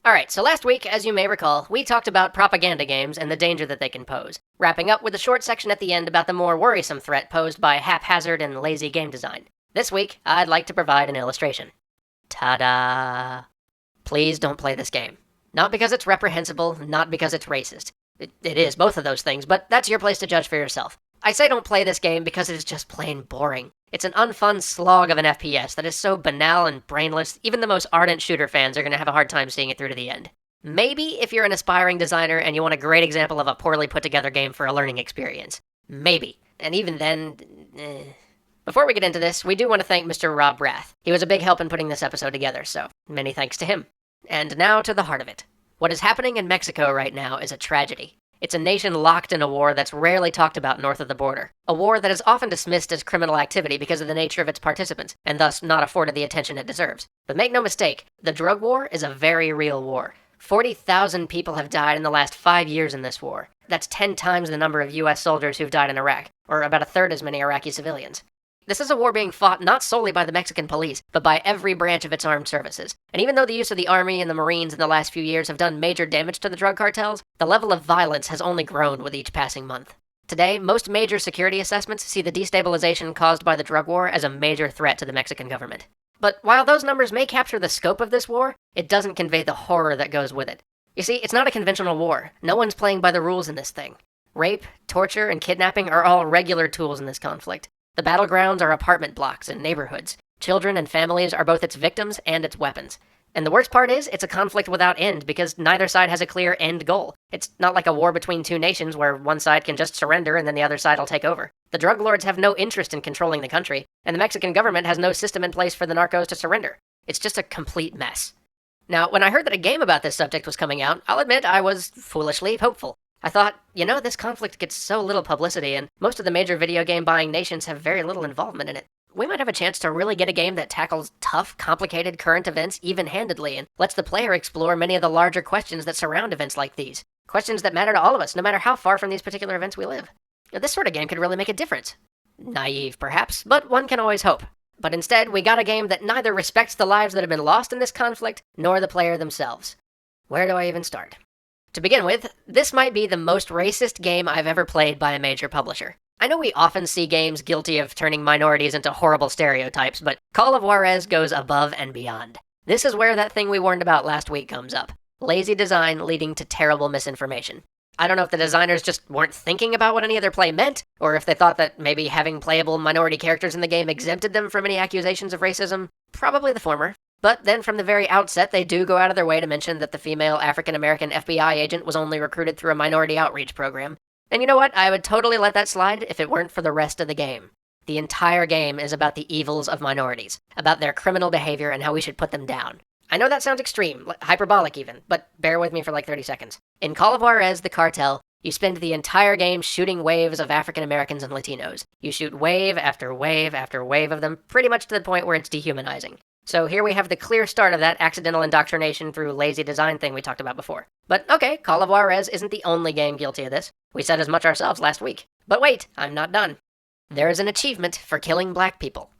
Alright, so last week, as you may recall, we talked about propaganda games and the danger that they can pose, wrapping up with a short section at the end about the more worrisome threat posed by haphazard and lazy game design. This week, I'd like to provide an illustration. Ta-da! Please don't play this game. Not because it's reprehensible, not because it's racist. It is both of those things, but that's your place to judge for yourself. I say don't play this game because it is just plain boring. It's an unfun slog of an FPS that is so banal and brainless, even the most ardent shooter fans are going to have a hard time seeing it through to the end. Maybe if you're an aspiring designer and you want a great example of a poorly put together game for a learning experience. Maybe. And even then, Before we get into this, we do want to thank Mr. Rob Rath. He was a big help in putting this episode together, so many thanks to him. And now to the heart of it. What is happening in Mexico right now is a tragedy. It's a nation locked in a war that's rarely talked about north of the border. A war that is often dismissed as criminal activity because of the nature of its participants, and thus not afforded the attention it deserves. But make no mistake, the drug war is a very real war. 40,000 people have died in the last 5 years in this war. That's 10 times the number of US soldiers who've died in Iraq, or about a third as many Iraqi civilians. This is a war being fought not solely by the Mexican police, but by every branch of its armed services. And even though the use of the Army and the Marines in the last few years have done major damage to the drug cartels, the level of violence has only grown with each passing month. Today, most major security assessments see the destabilization caused by the drug war as a major threat to the Mexican government. But while those numbers may capture the scope of this war, it doesn't convey the horror that goes with it. You see, it's not a conventional war. No one's playing by the rules in this thing. Rape, torture, and kidnapping are all regular tools in this conflict. The battlegrounds are apartment blocks and neighborhoods. Children and families are both its victims and its weapons. And the worst part is, it's a conflict without end because neither side has a clear end goal. It's not like a war between two nations where one side can just surrender and then the other side will take over. The drug lords have no interest in controlling the country, and the Mexican government has no system in place for the narcos to surrender. It's just a complete mess. Now, when I heard that a game about this subject was coming out, I'll admit I was foolishly hopeful. I thought, this conflict gets so little publicity, and most of the major video game buying nations have very little involvement in it. We might have a chance to really get a game that tackles tough, complicated current events even-handedly and lets the player explore many of the larger questions that surround events like these. Questions that matter to all of us, no matter how far from these particular events we live. This sort of game could really make a difference. Naive, perhaps, but one can always hope. But instead, we got a game that neither respects the lives that have been lost in this conflict, nor the player themselves. Where do I even start? To begin with, this might be the most racist game I've ever played by a major publisher. I know we often see games guilty of turning minorities into horrible stereotypes, but Call of Juarez goes above and beyond. This is where that thing we warned about last week comes up. Lazy design leading to terrible misinformation. I don't know if the designers just weren't thinking about what any other play meant, or if they thought that maybe having playable minority characters in the game exempted them from any accusations of racism. Probably the former. But then from the very outset, they do go out of their way to mention that the female African-American FBI agent was only recruited through a minority outreach program. And you know what? I would totally let that slide if it weren't for the rest of the game. The entire game is about the evils of minorities, about their criminal behavior and how we should put them down. I know that sounds extreme, hyperbolic even, but bear with me for like 30 seconds. In Call of Juarez, the Cartel, you spend the entire game shooting waves of African Americans and Latinos. You shoot wave after wave after wave of them, pretty much to the point where it's dehumanizing. So here we have the clear start of that accidental indoctrination through lazy design thing we talked about before. But okay, Call of Juarez isn't the only game guilty of this. We said as much ourselves last week. But wait, I'm not done. There is an achievement for killing black people.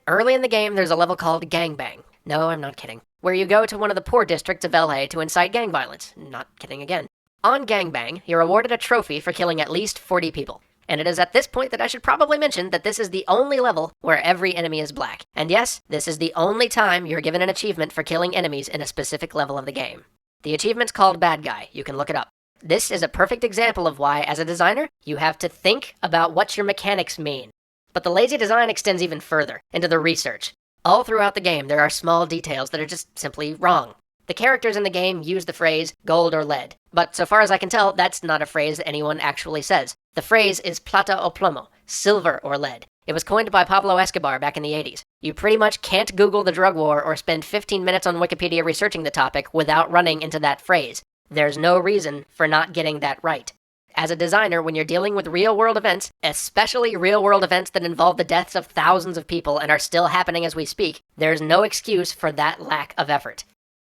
Early in the game, there's a level called Gangbang. No, I'm not kidding. Where you go to one of the poor districts of LA to incite gang violence. Not kidding again. On Gangbang, you're awarded a trophy for killing at least 40 people. And it is at this point that I should probably mention that this is the only level where every enemy is black. And yes, this is the only time you're given an achievement for killing enemies in a specific level of the game. The achievement's called Bad Guy. You can look it up. This is a perfect example of why, as a designer, you have to think about what your mechanics mean. But the lazy design extends even further, into the research. All throughout the game, there are small details that are just simply wrong. The characters in the game use the phrase gold or lead, but so far as I can tell, that's not a phrase that anyone actually says. The phrase is plata o plomo, silver or lead. It was coined by Pablo Escobar back in the 80s. You pretty much can't Google the drug war or spend 15 minutes on Wikipedia researching the topic without running into that phrase. There's no reason for not getting that right. As a designer, when you're dealing with real-world events, especially real-world events that involve the deaths of thousands of people and are still happening as we speak, there's no excuse for that lack of effort.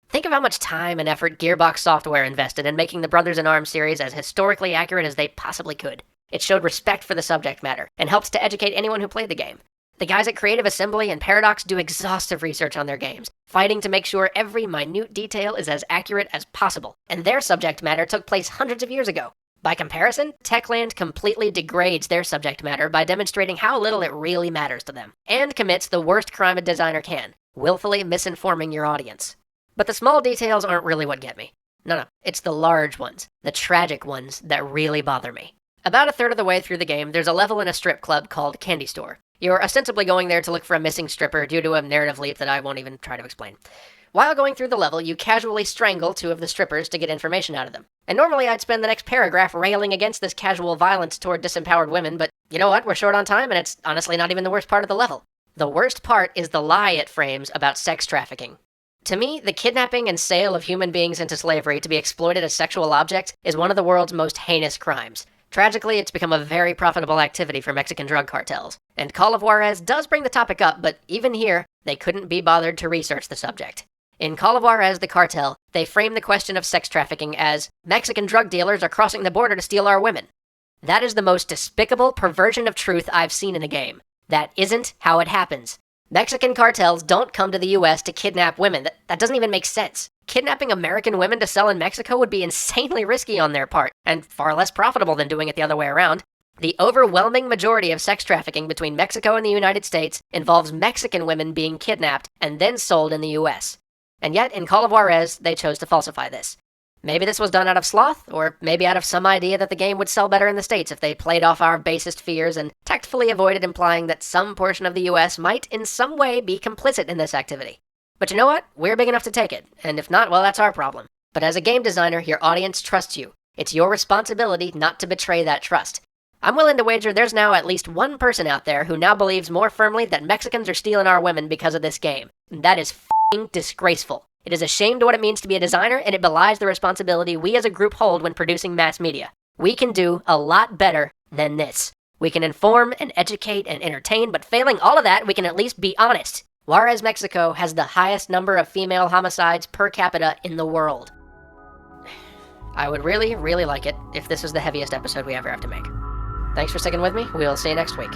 Think of how much time and effort Gearbox Software invested in making the Brothers in Arms series as historically accurate as they possibly could. It showed respect for the subject matter, and helps to educate anyone who played the game. The guys at Creative Assembly and Paradox do exhaustive research on their games. fighting to make sure every minute detail is as accurate as possible, and their subject matter took place hundreds of years ago. By comparison, Techland completely degrades their subject matter by demonstrating how little it really matters to them, and commits the worst crime a designer can, willfully misinforming your audience. But the small details aren't really what get me. No, it's the large ones, the tragic ones, that really bother me. About a third of the way through the game, there's a level in a strip club called Candy Store. You're ostensibly going there to look for a missing stripper due to a narrative leap that I won't even try to explain. While going through the level, you casually strangle two of the strippers to get information out of them. And normally I'd spend the next paragraph railing against this casual violence toward disempowered women, but you know what? We're short on time, and it's honestly not even the worst part of the level. The worst part is the lie it frames about sex trafficking. To me, the kidnapping and sale of human beings into slavery to be exploited as sexual objects is one of the world's most heinous crimes. Tragically, it's become a very profitable activity for Mexican drug cartels. And Call of Juarez does bring the topic up, but even here, they couldn't be bothered to research the subject. In Call of Juarez, the cartel, they frame the question of sex trafficking as, Mexican drug dealers are crossing the border to steal our women. That is the most despicable perversion of truth I've seen in a game. That isn't how it happens. Mexican cartels don't come to the US to kidnap women. That doesn't even make sense. Kidnapping American women to sell in Mexico would be insanely risky on their part, and far less profitable than doing it the other way around. The overwhelming majority of sex trafficking between Mexico and the United States involves Mexican women being kidnapped and then sold in the US. And yet, in Call of Juarez, they chose to falsify this. Maybe this was done out of sloth, or maybe out of some idea that the game would sell better in the States if they played off our basest fears and tactfully avoided implying that some portion of the US might in some way be complicit in this activity. But you know what? We're big enough to take it, and if not, well, that's our problem. But as a game designer, your audience trusts you. It's your responsibility not to betray that trust. I'm willing to wager there's now at least one person out there who now believes more firmly that Mexicans are stealing our women because of this game. And that is f***ing disgraceful. It is a shame to what it means to be a designer, and it belies the responsibility we as a group hold when producing mass media. We can do a lot better than this. We can inform and educate and entertain, but failing all of that, we can at least be honest. Juarez, Mexico has the highest number of female homicides per capita in the world. I would really, really like it if this was the heaviest episode we ever have to make. Thanks for sticking with me. We'll see you next week.